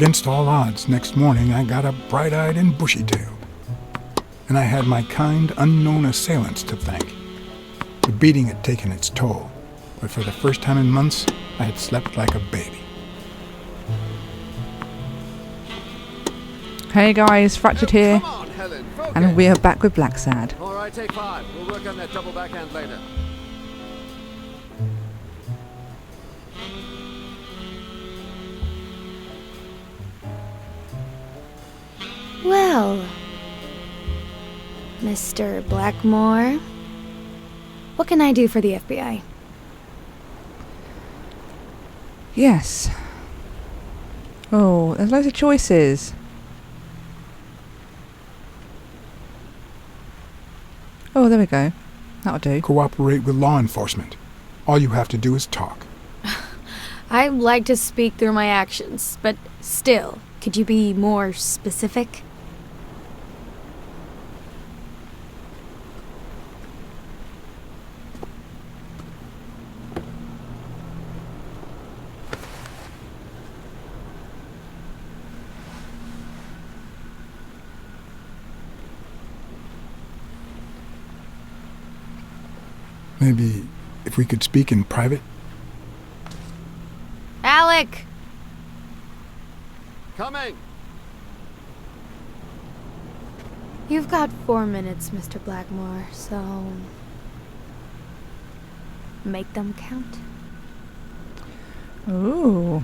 Against all odds, next morning I got up bright-eyed and bushy-tailed. And I had my kind, unknown assailants to thank. The beating had taken its toll, but for the first time in months, I had slept like a baby. Hey guys, Fractured here, Come on, Helen, focus. and we are back with Blacksad. All right, take 5. We'll work on that double backhand later. Well, Mr. Blackmore, what can I do for the FBI? Yes. Oh, there's loads of choices. Oh, there we go. That'll do. Cooperate with law enforcement. All you have to do is talk. I like to speak through my actions, but still, could you be more specific? Maybe if we could speak in private? Alec! Coming! You've got 4 minutes, Mr. Blackmore, so... make them count. Ooh.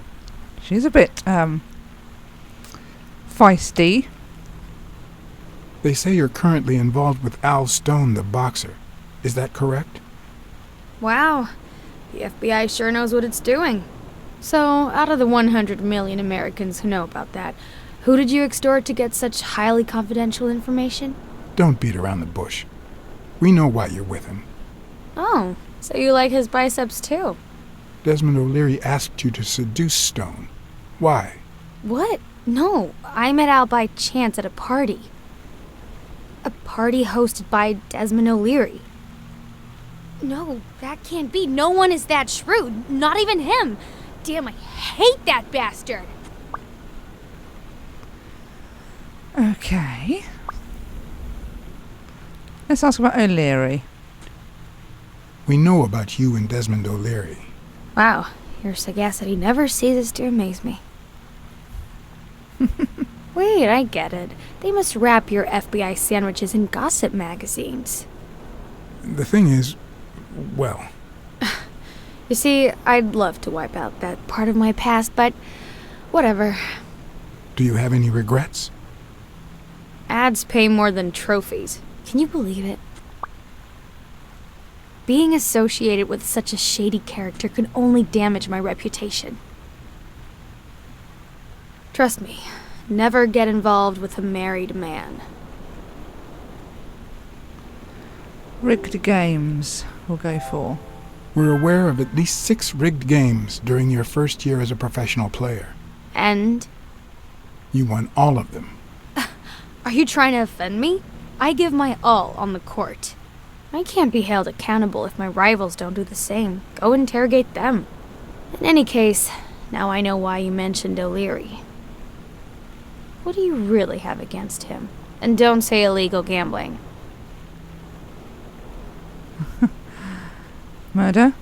She's a bit, feisty. They say you're currently involved with Al Stone, the boxer. Is that correct? Wow, the FBI sure knows what it's doing. So, out of the 100 million Americans who know about that, who did you extort to get such highly confidential information? Don't beat around the bush. We know why you're with him. Oh, so you like his biceps too? Desmond O'Leary asked you to seduce Stone. Why? What? No, I met Al by chance at a party. A party hosted by Desmond O'Leary. No, that can't be. No one is that shrewd. Not even him. Damn, I hate that bastard. Okay. Let's ask about O'Leary. We know about you and Desmond O'Leary. Wow, your sagacity never ceases to amaze me. Wait, I get it. They must wrap your FBI sandwiches in gossip magazines. The thing is, well, You see, I'd love to wipe out that part of my past, but whatever. do you have any regrets? Ads pay more than trophies. Can you believe it? Being associated with such a shady character could only damage my reputation. Trust me, never get involved with a married man. Rigged games we'll go for. We're aware of at least 6 rigged games during your first year as a professional player. And? You won all of them. Are you trying to offend me? I give my all on the court. I can't be held accountable if my rivals don't do the same. Go interrogate them. In any case, now I know why you mentioned O'Leary. What do you really have against him? And don't say illegal gambling. Murder?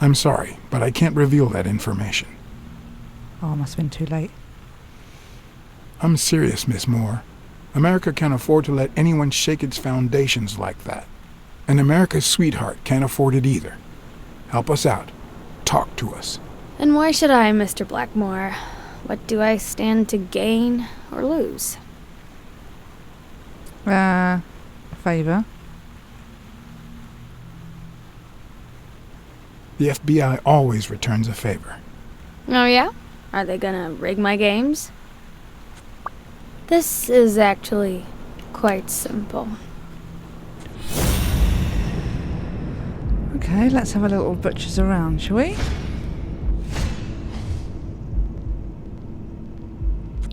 I'm sorry, but I can't reveal that information. Oh, must have been too late. I'm serious, Miss Moore. America can't afford to let anyone shake its foundations like that. And America's sweetheart can't afford it either. Help us out. Talk to us. And why should I, Mr. Blackmore? What do I stand to gain or lose? Favor? The FBI always returns a favor. Oh yeah? Are they gonna rig my games? This is actually quite simple. Okay, let's have a little butchers around, shall we?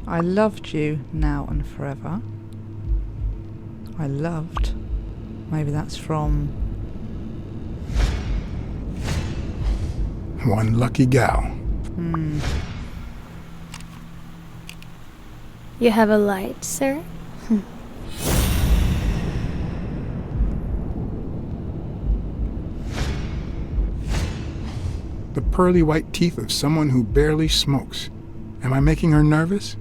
I loved you now and forever. I loved. Maybe that's from... One lucky gal. You have a light, sir? The pearly white teeth of someone who barely smokes. Am I making her nervous?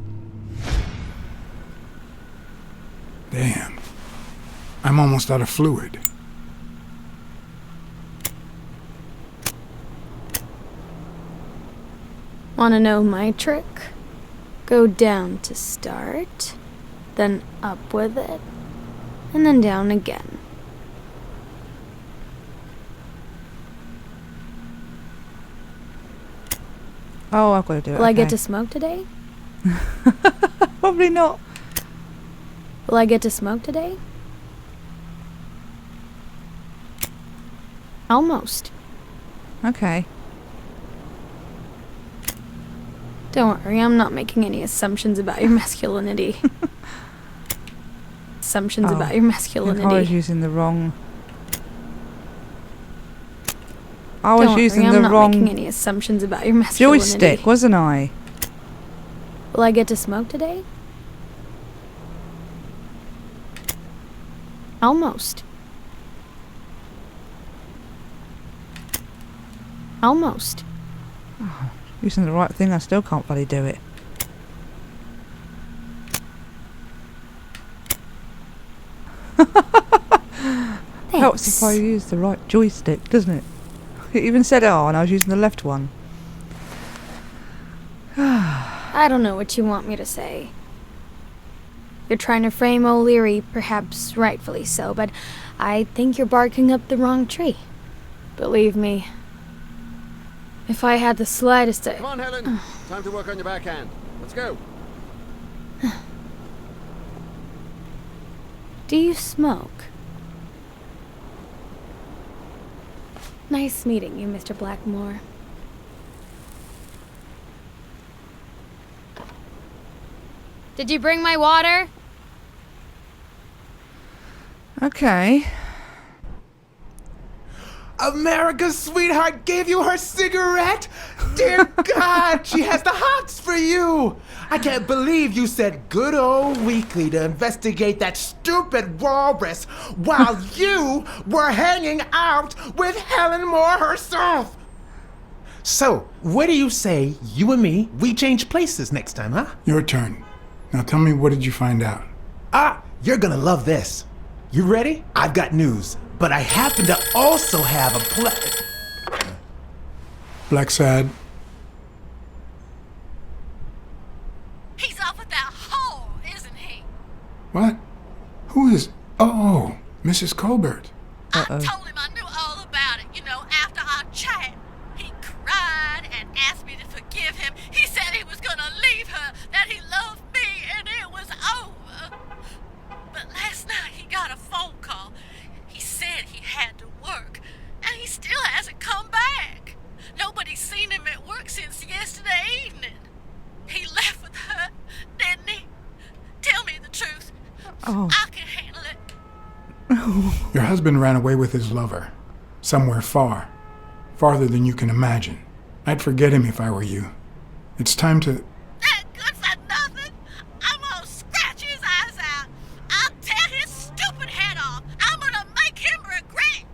Damn. I'm almost out of fluid. Wanna know my trick? Go down to start, then up with it, and then down again. Oh, I've got to do it. Will I get okay. to smoke today? Probably not. Will I get to smoke today? Almost. Okay. Don't worry, I'm not making any assumptions about your masculinity. Assumptions about your I masculinity. was using the wrong... I was Don't worry, using I'm the not wrong making any assumptions about your masculinity. joystick, wasn't I? Will I get to smoke today? Almost. Almost. Using the right thing, I still can't bloody do it. Helps if I use the right joystick, doesn't it? It even said R and I was using the left one. I don't know what you want me to say. You're trying to frame O'Leary, perhaps rightfully so, but I think you're barking up the wrong tree. Believe me, if I had the slightest... Come on, Helen. Time to work on your backhand. Let's go. Do you smoke? Nice meeting you, Mr. Blackmore. Did you bring my water? Okay. America's sweetheart gave you her cigarette? Dear God, she has the hots for you! I can't believe you said good old Weekly to investigate that stupid walrus while you were hanging out with Helen Moore herself! So, what do you say, you and me, we change places next time, huh? Your turn. Now tell me, what did you find out? You're gonna love this. You ready? I've got news, but I happen to also have a Blacksad. He's up with that whore, isn't he? What? Who is... Oh, Mrs. Colbert. I told him I knew all about it, you know, after our chat. He cried and asked me to forgive him. He said he was gonna leave her, that he loved me, and it was over. But last night he got a phone call. He said he had to work, and he still hasn't come back. Nobody's seen him at work since yesterday evening. He left with her, didn't he? Tell me the truth. Oh. I can handle it. Your husband ran away with his lover. Somewhere far. Farther than you can imagine. I'd forget him if I were you. It's time to... That good for nothing. I'm gonna scratch his eyes out. I'll tear his stupid head off. I'm gonna make him regret.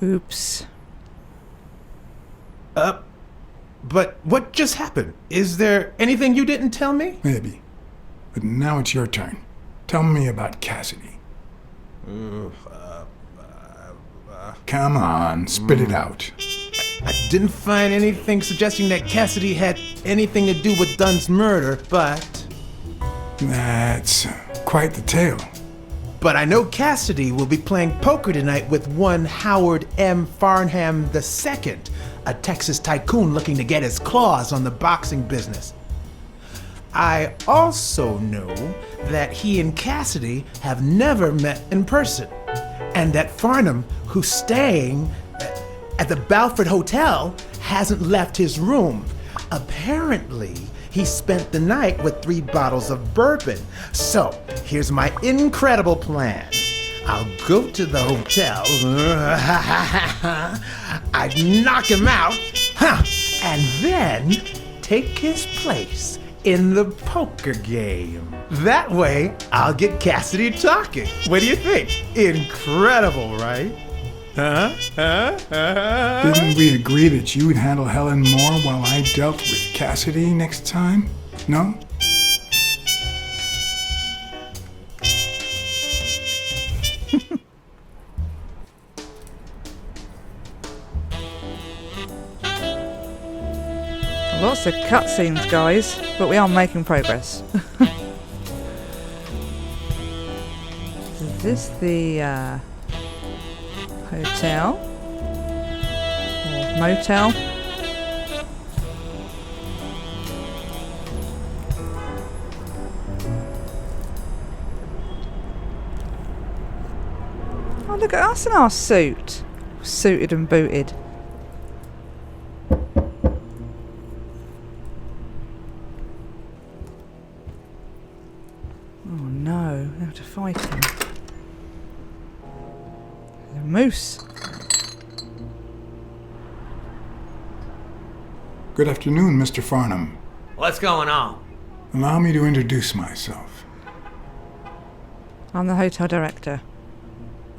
Oops. But what just happened? Is there anything you didn't tell me? Maybe. But now it's your turn. Tell me about Cassidy. Come on, spit it out. I didn't find anything suggesting that Cassidy had anything to do with Dunn's murder, but That's quite the tale. I know Cassidy will be playing poker tonight with one Howard M. Farnham II, a Texas tycoon looking to get his claws on the boxing business. I also know that he and Cassidy have never met in person, and that Farnham, who's staying at the Balford Hotel, hasn't left his room. Apparently, he spent the night with 3 bottles of bourbon. So, here's my incredible plan. I'll go to the hotel, I'd knock him out, and then take his place in the poker game. That way, I'll get Cassidy talking. What do you think? Incredible, right? Didn't we agree that you would handle Helen more while I dealt with Cassidy next time? No? Lots of cutscenes, guys, but we are making progress. Is this the hotel? Or motel? Oh, look at us in our suit. Suited and booted. Oh no, we have to fight him. There's a moose. Good afternoon, Mr. Farnham. What's going on? Allow me to introduce myself. I'm the hotel director.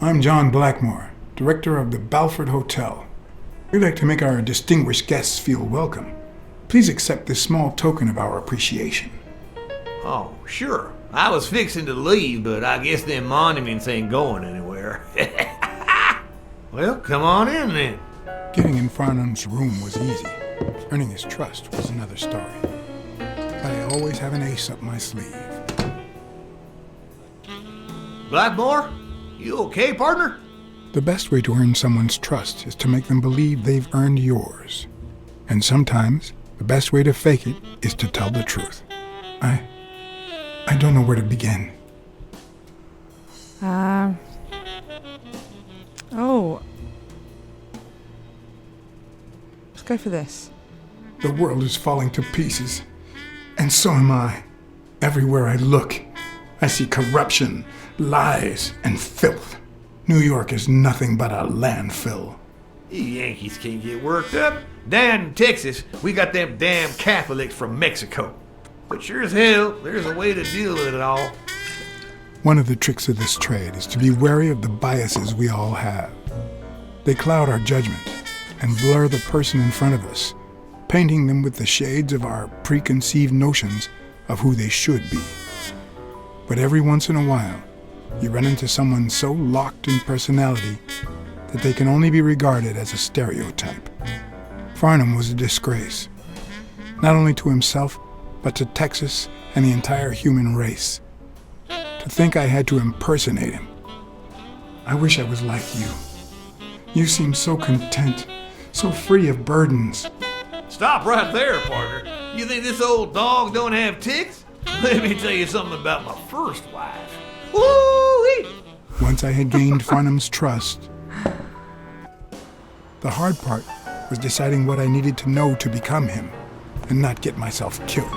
I'm John Blackmore, director of the Balford Hotel. We'd like to make our distinguished guests feel welcome. Please accept this small token of our appreciation. Oh, sure. I was fixing to leave, but I guess them monuments ain't going anywhere. Well, come on in then. Getting in Farnham's room was easy. Earning his trust was another story. But I always have an ace up my sleeve. Blackmore? You okay, partner? The best way to earn someone's trust is to make them believe they've earned yours. And sometimes, the best way to fake it is to tell the truth. I don't know where to begin. Oh. Let's go for this. The world is falling to pieces, and so am I. Everywhere I look, I see corruption, lies, and filth. New York is nothing but a landfill. You Yankees can't get worked up. Down in Texas, we got them damn Catholics from Mexico. But sure as hell, there's a way to deal with it all. One of the tricks of this trade is to be wary of the biases we all have. They cloud our judgment and blur the person in front of us, painting them with the shades of our preconceived notions of who they should be. But every once in a while, you run into someone so locked in personality that they can only be regarded as a stereotype. Farnham was a disgrace, not only to himself, but to Texas and the entire human race. To think I had to impersonate him. I wish I was like you. You seem so content, so free of burdens. Stop right there, partner. You think this old dog don't have ticks? Let me tell you something about my first wife. Woo-wee! Once I had gained Farnham's trust, the hard part was deciding what I needed to know to become him and not get myself killed.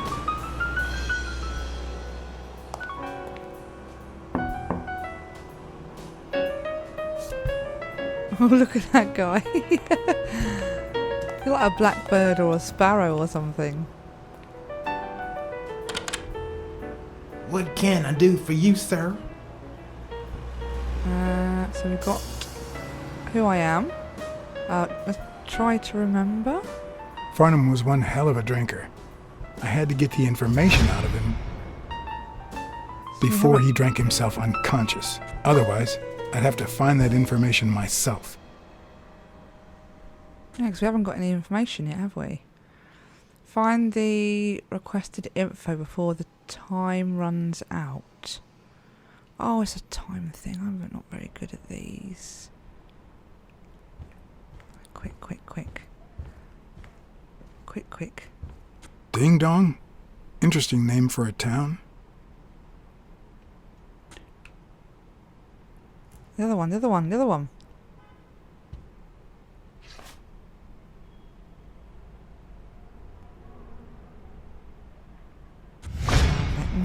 Oh, look at that guy. You're like a blackbird or a sparrow or something. What can I do for you, sir? So we've got who I am. Let's try to remember. Farnham was one hell of a drinker. I had to get the information out of him before he drank himself unconscious. Otherwise, I'd have to find that information myself. Yeah, because we haven't got any information yet, have we? Find the requested info before the time runs out. Oh, it's a time thing. I'm not very good at these. Quick, quick, quick. Quick, quick. Ding Dong? Interesting name for a town. The other one, the other one, the other one.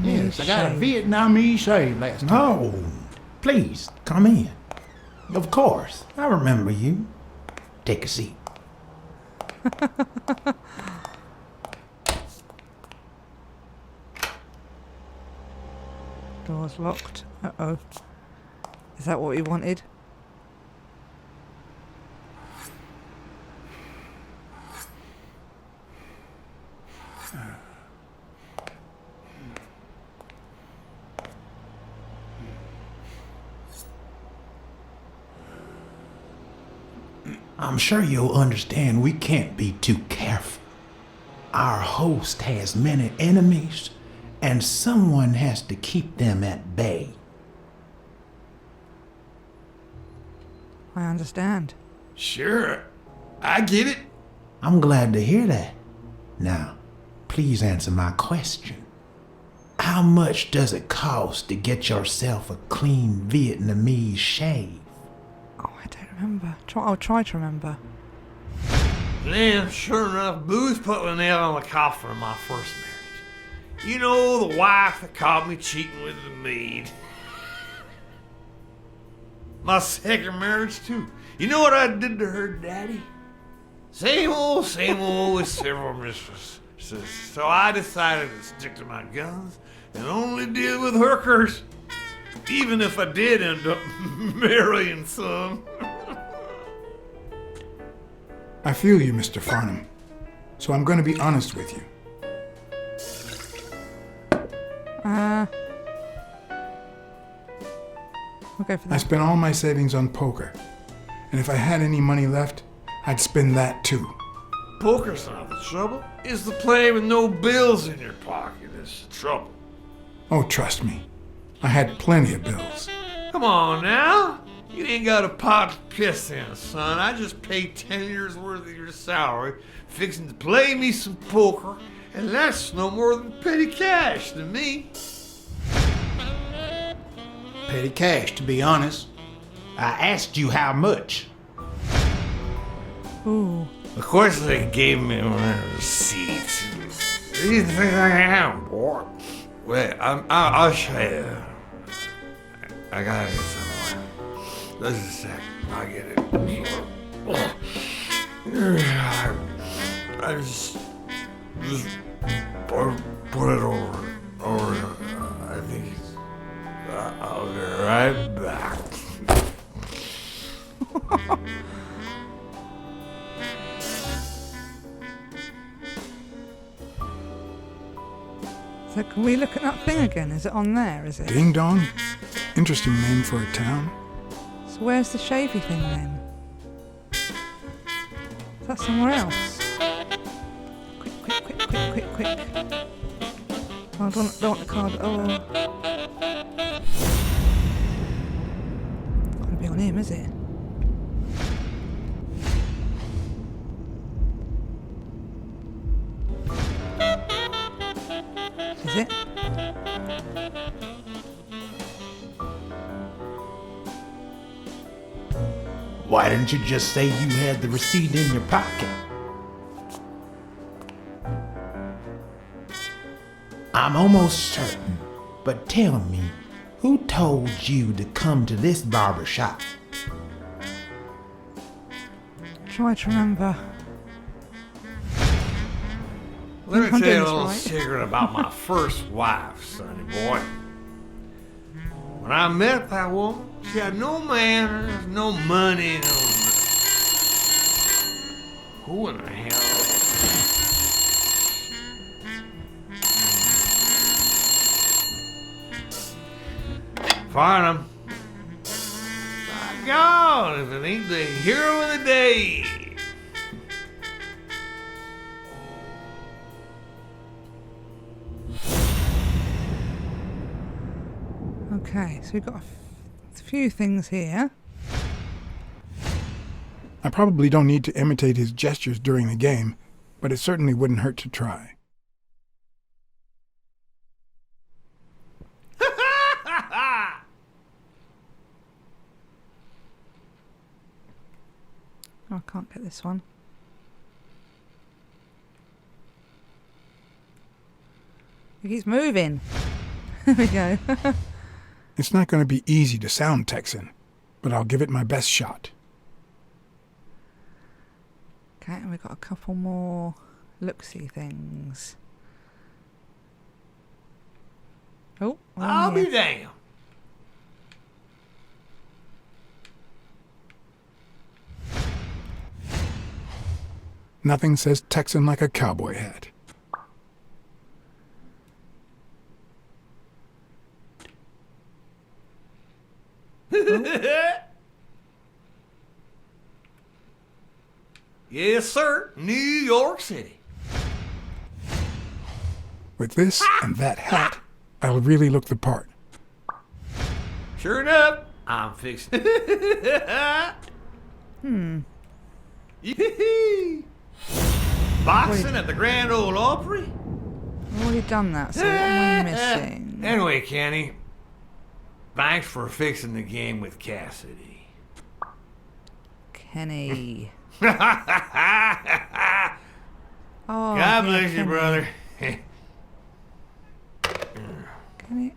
Yes, I got a Vietnamese shave last night. Oh, please, come in. Of course, I remember you. Take a seat. Door's locked. Uh-oh. Is that what he wanted? I'm sure you'll understand we can't be too careful. Our host has many enemies, and someone has to keep them at bay. I understand. Sure, I get it. I'm glad to hear that. Now, please answer my question. How much does it cost to get yourself a clean Vietnamese shave? Oh, I don't remember. I'll try to remember. Then, sure enough, Booze put the nail on the coffin of my first marriage. You know, the wife that caught me cheating with the maid. My second marriage, too. You know what I did to her daddy? Same old with several mistresses. So I decided to stick to my guns and only deal with hookers. Even if I did end up marrying some. I feel you, Mr. Farnham. So I'm going to be honest with you. We'll go for I that. spent all my savings on poker. And if I had any money left, I'd spend that too. Poker's not the trouble. It's the play with no bills in your pocket that's the trouble. Oh, trust me. I had plenty of bills. Come on now. You ain't got a pot to piss in, son. I just paid 10 years worth of your salary fixing to play me some poker, and that's no more than petty cash to me. Petty cash, to be honest. I asked you how much. Ooh. Of course they gave me one of the receipts. What do you think I am, boy? Wait, I'll show you. I got it somewhere. Just a sec. I'll get it. I just put it over. I think I'll be right back. So can we look at that thing again? Is it on there, is it? Ding Dong? Interesting name for a town. So where's the shavy thing then? Is that somewhere else? Quick. Oh, I don't want the card. Oh. Not gonna be on him, is it? Is it? Why didn't you just say you had the receipt in your pocket? I'm almost certain, but tell me, who told you to come to this barber shop? Try to remember. Let me I'm tell you a doing this little right. secret about my first wife, sonny boy. When I met that woman, she had no manners, no money, no... Who in the hell? Farnham. My God, if it ain't the hero of the day. Okay, so we've got a few things here. I probably don't need to imitate his gestures during the game, but it certainly wouldn't hurt to try. Oh, I can't get this one. It keeps moving. There we go. It's not going to be easy to sound Texan, but I'll give it my best shot. Okay, and we've got a couple more look-see things. Oh, we're on I'll here. be damned. Nothing says Texan like a cowboy hat. Yes, sir. New York City. With this and that hat, I'll really look the part. Sure enough, I'm fixing. Yee-hee. Boxing at the Grand Ole Opry? I've already done that, so what am I missing? Anyway, Kenny, thanks for fixing the game with Cassidy. Kenny. God Oh, bless you, Kenny. brother. Kenny.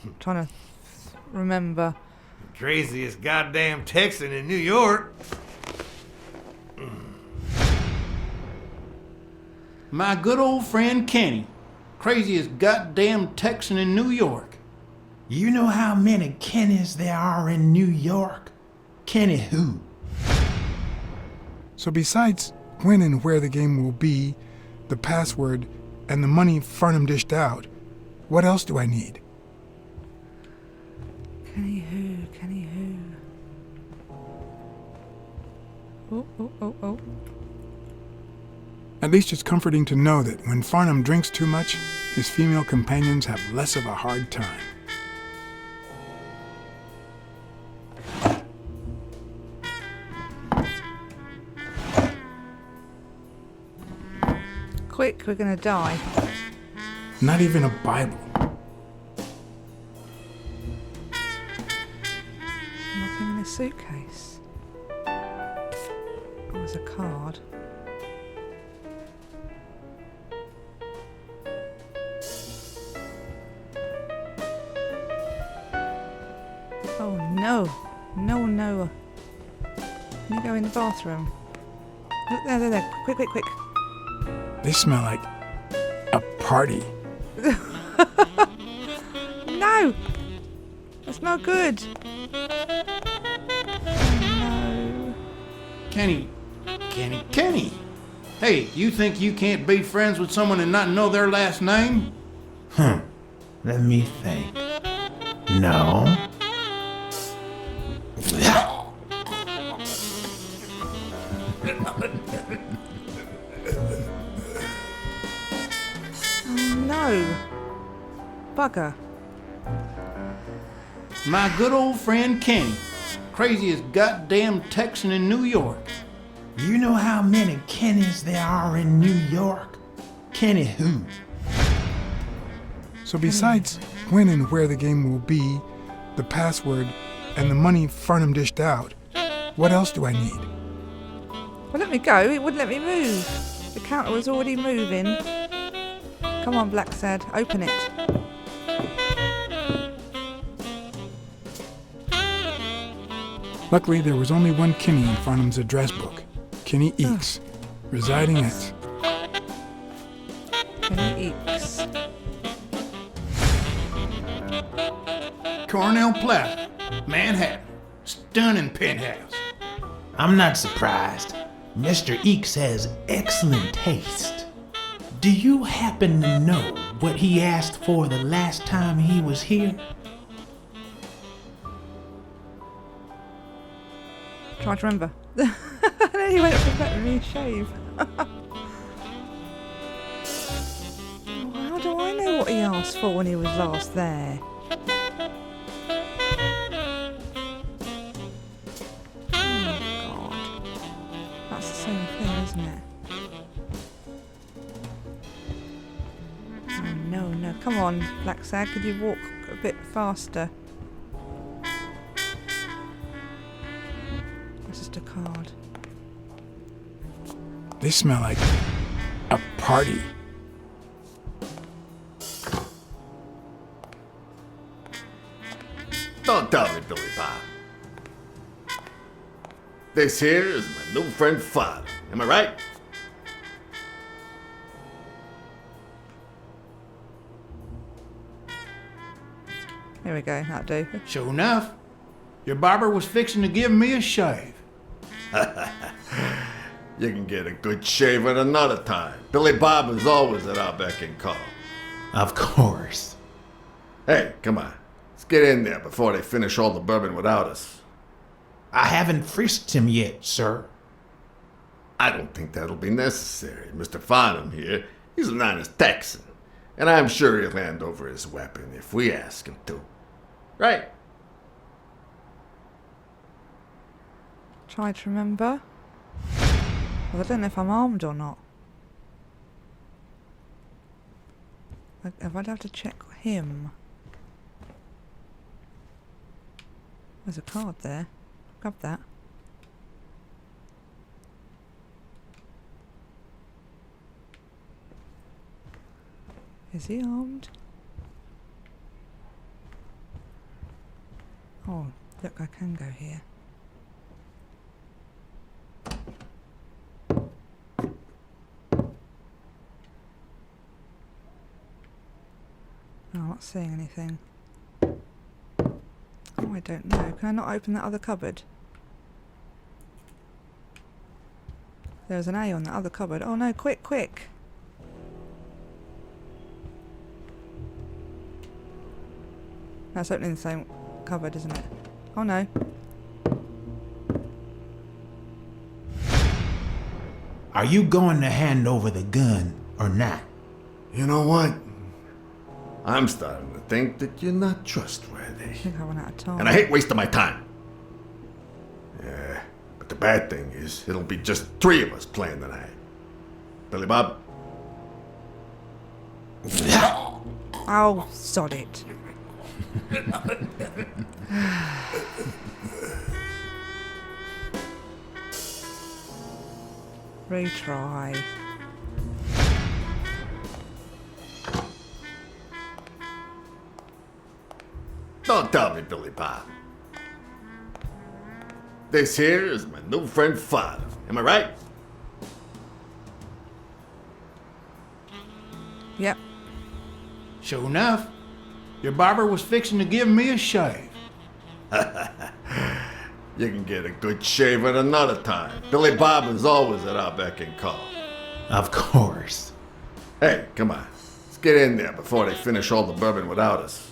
I'm trying to remember. Craziest goddamn Texan in New York. My good old friend Kenny. Craziest goddamn Texan in New York. You know how many Kennys there are in New York? Kenny who? So besides when and where the game will be, the password, and the money Farnham dished out, what else do I need? Kenny who? Kenny who? Oh. At least it's comforting to know that when Farnham drinks too much, his female companions have less of a hard time. Quick, we're gonna die. Not even a Bible. Nothing in the suitcase. Oh, there's a card. Oh no. No. Can you go in the bathroom? Look, there. Quick. They smell like a party. No! That's not good. Oh, Kenny. Hey, you think you can't be friends with someone and not know their last name? Let me think. No. no. Bugger. My good old friend Kenny. Craziest goddamn Texan in New York. You know how many Kennys there are in New York? Kenny who? So besides when and where the game will be, the password, and the money Farnham dished out, what else do I need? Well, let me go. It wouldn't let me move. The counter was already moving. Come on, Blacksad. Open it. Luckily, there was only one Kinney in Farnham's address book. Kinney Eakes, residing at... Kenny Eakes. Cornell Plaza, Manhattan. Stunning penthouse. I'm not surprised. Mr. Eakes has excellent taste. Do you happen to know what he asked for the last time he was here? Try to remember. And then he went up and let me shave. How do I know what he asked for when he was last there? Oh, God. That's the same thing, isn't it? Oh, no. Come on, Blacksad. Could you walk a bit faster? That's just a card. They smell like a party. Don't tell me, Billy Bob. This here is my new friend Father. Am I right? Here we go, that'll do. Sure enough, your barber was fixing to give me a shave. You can get a good shave at another time. Billy Bob is always at our beck and call. Of course. Hey, come on. Let's get in there before they finish all the bourbon without us. I haven't frisked him yet, sir. I don't think that'll be necessary. Mr. Farnham here, he's an honest Texan. And I'm sure he'll hand over his weapon if we ask him to. Right? Try to remember. Well, I don't know if I'm armed or not. I'd have to check him. There's a card there. Grab that. Is he armed? Oh, look, I can go here. Oh, I'm not seeing anything. Oh, I don't know. Can I not open that other cupboard? There's an A on the other cupboard. Oh no, quick, quick! That's opening the same cupboard, isn't it? Oh no. Are you going to hand over the gun or not? You know what? I'm starting to think that you're not trustworthy. I think I run out of time. And I hate wasting my time. Yeah, but the bad thing is, it'll be just 3 of us playing tonight. Billy Bob? Oh, sod it. Retry. Don't tell me, Billy Bob. This here is my new friend Father. Am I right? Yep. Sure enough, your barber was fixing to give me a shave. You can get a good shave at another time. Billy Bob is always at our beck and call. Of course. Hey, come on. Let's get in there before they finish all the bourbon without us.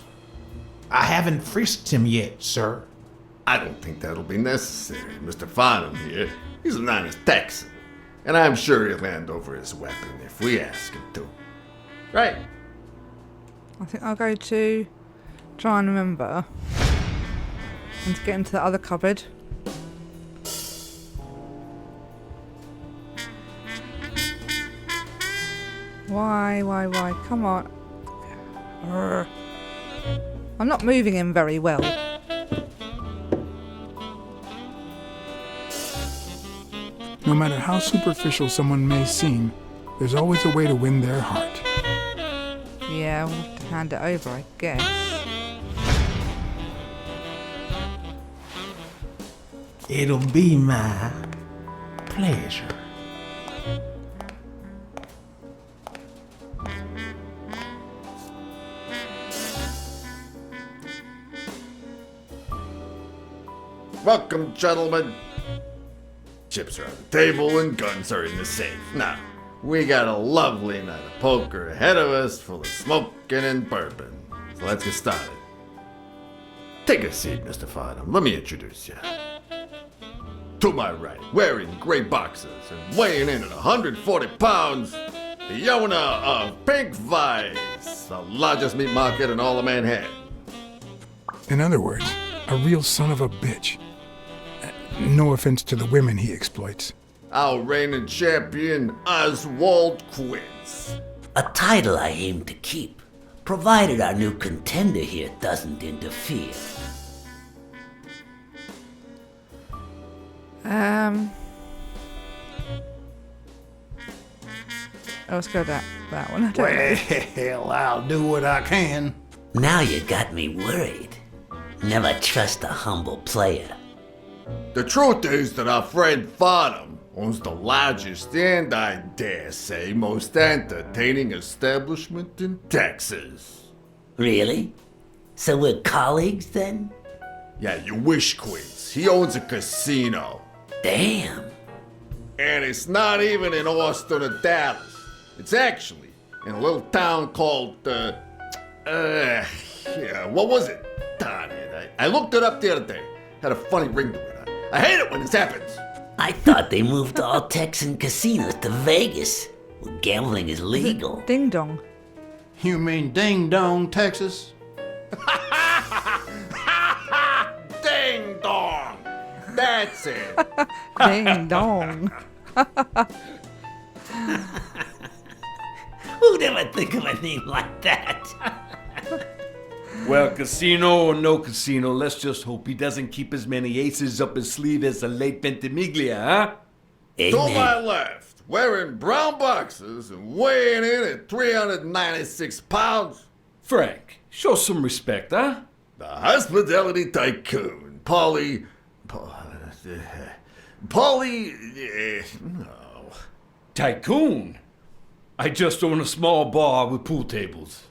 I haven't frisked him yet, sir. I don't think that'll be necessary. Mr. Farnham here, he's an honest Texan. And I'm sure he'll hand over his weapon if we ask him to. Right? I think I'll go to try and remember. And to get into the other cupboard. Why? Come on. Urgh. I'm not moving him very well. No matter how superficial someone may seem, there's always a way to win their heart. Yeah, we'll have to hand it over, I guess. It'll be my pleasure. Welcome, gentlemen. Chips are on the table and guns are in the safe. Now, we got a lovely night of poker ahead of us full of smoking and bourbon. So let's get started. Take a seat, Mr. Farnham. Let me introduce you. To my right, wearing gray boxers and weighing in at 140 pounds, the owner of Pink Vice, the largest meat market in all of Manhattan. In other words, a real son of a bitch. No offense to the women he exploits. Our reigning champion, Oswald Quince. A title I aim to keep, provided our new contender here doesn't interfere. Let's go that one. I don't know. Well, I'll do what I can. Now you got me worried. Never trust a humble player. The truth is that our friend Farnham owns the largest and, I dare say, most entertaining establishment in Texas. Really? So we're colleagues then? Yeah, you wish, Quiz. He owns a casino. Damn. And it's not even in Austin or Dallas. It's actually in a little town called, yeah, what was it? Darn it, I looked it up the other day. Had a funny ring to it. I hate it when this happens. I thought they moved all Texan casinos to Vegas, where gambling is legal. Ding dong. You mean Ding Dong, Texas? Ding dong! That's it. Ding dong. Who'd ever think of a name like that? Well, casino or no casino, let's just hope he doesn't keep as many aces up his sleeve as the late Ventimiglia, huh? To my Amen. left, wearing brown boxers and weighing in at 396 pounds, Frank, show some respect, huh? the hospitality tycoon, Polly, no. Tycoon. I just own a small bar with pool tables.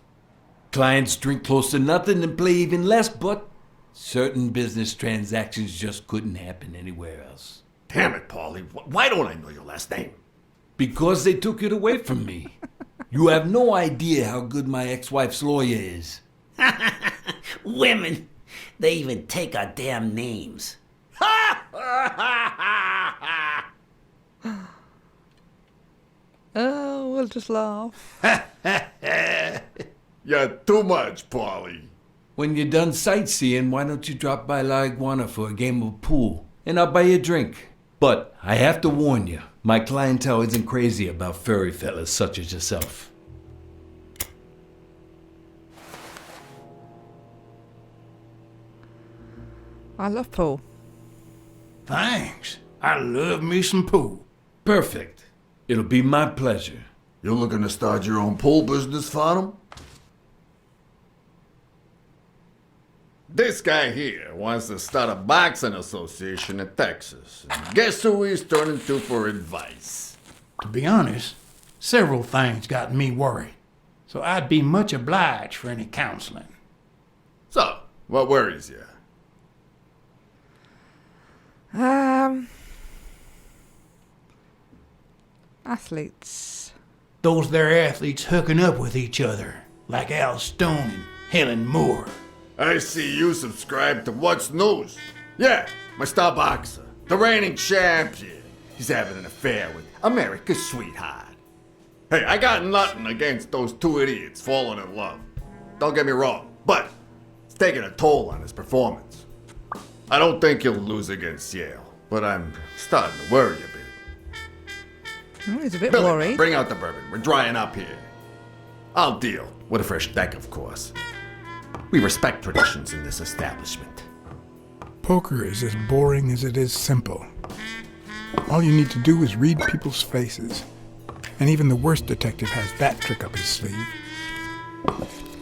Clients drink close to nothing and play even less, but certain business transactions just couldn't happen anywhere else. Damn it, Polly. Why don't I know your last name? Because they took it away from me. You have no idea how good my ex-wife's lawyer is. Women, they even take our damn names. Oh, we'll just laugh. You're too much, Polly. When you're done sightseeing, why don't you drop by La Iguana for a game of pool, and I'll buy you a drink. But I have to warn you, my clientele isn't crazy about furry fellas such as yourself. I love pool. Thanks. I love me some pool. Perfect. It'll be my pleasure. You looking to start your own pool business, Farnham? This guy here wants to start a boxing association in Texas. And guess who he's turning to for advice? To be honest, several things got me worried. So I'd be much obliged for any counseling. So, what worries you? Athletes. Those there athletes hooking up with each other, like Al Stone and Helen Moore. I see you subscribe to What's News. Yeah, my star boxer, the reigning champion. He's having an affair with America's sweetheart. Hey, I got nothing against those two idiots falling in love. Don't get me wrong, but it's taking a toll on his performance. I don't think he'll lose against Yale, but I'm starting to worry a bit. Oh, he's a bit Billy, worried. bring out the bourbon. We're drying up here. I'll deal with a fresh deck, of course. We respect traditions in this establishment. Poker is as boring as it is simple. All you need to do is read people's faces. And even the worst detective has that trick up his sleeve.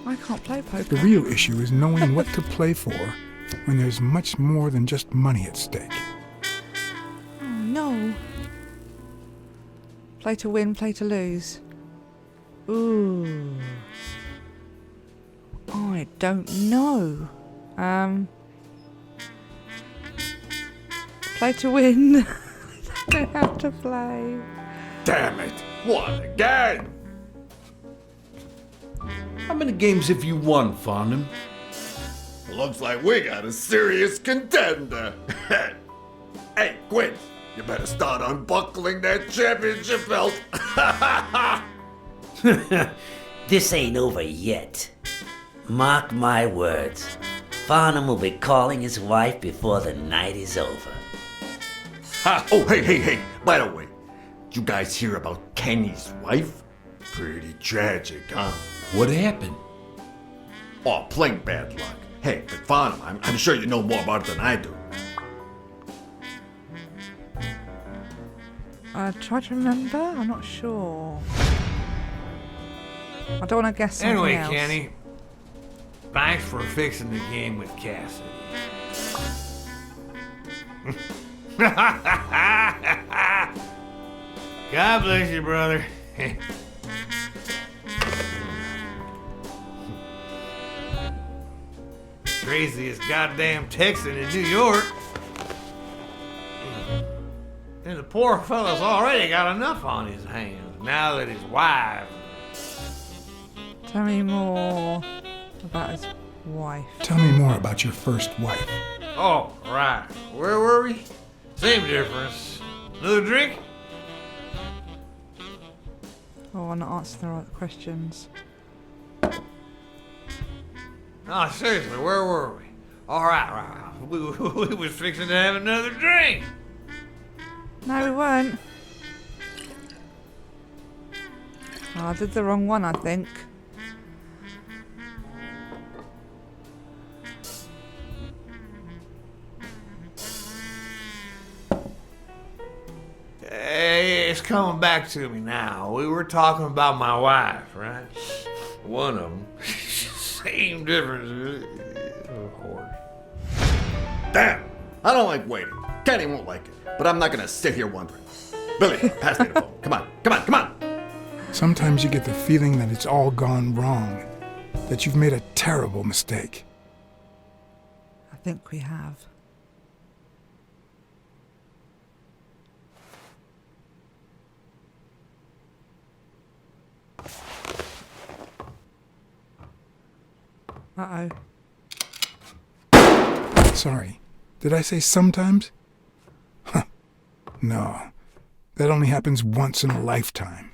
I can't play The poker. real issue is knowing what to play for when there's much more than just money at stake. Oh, no. Play to win, play to lose. Ooh. I don't know. Play to win. I don't have to play. Damn it! What again? How many games have you won, Farnham? Looks like we got a serious contender. Hey, Quinn, you better start unbuckling that championship belt. This ain't over yet. Mark my words. Farnham will be calling his wife before the night is over. Oh, hey. By the way, did you guys hear about Kenny's wife? Pretty tragic, huh? What happened? Oh, plain bad luck. Hey, but Farnham, I'm sure you know more about it than I do. Try to remember. I'm not sure. I don't want to guess something Anyway, else. Kenny, thanks for fixing the game with Cassidy. God bless you, brother. Craziest goddamn Texan in New York. And the poor fella's already got enough on his hands now that his wife. Tell me more about his wife. Tell me more about your first wife. Oh, right. Where were we? Same difference. Another drink? Oh, I'm not answering the right questions. No, seriously, where were we? All right. We was fixing to have another drink. No, we weren't. Oh, I did the wrong one, I think. Hey, it's coming back to me now. We were talking about my wife, right? One of them. Same difference. Horse. Damn! I don't like waiting. Kenny won't like it, but I'm not gonna sit here wondering. Billy, pass me the phone. Come on. Sometimes you get the feeling that it's all gone wrong, that you've made a terrible mistake. I think we have. Uh-oh. Sorry, did I say sometimes? Huh. No, that only happens once in a lifetime.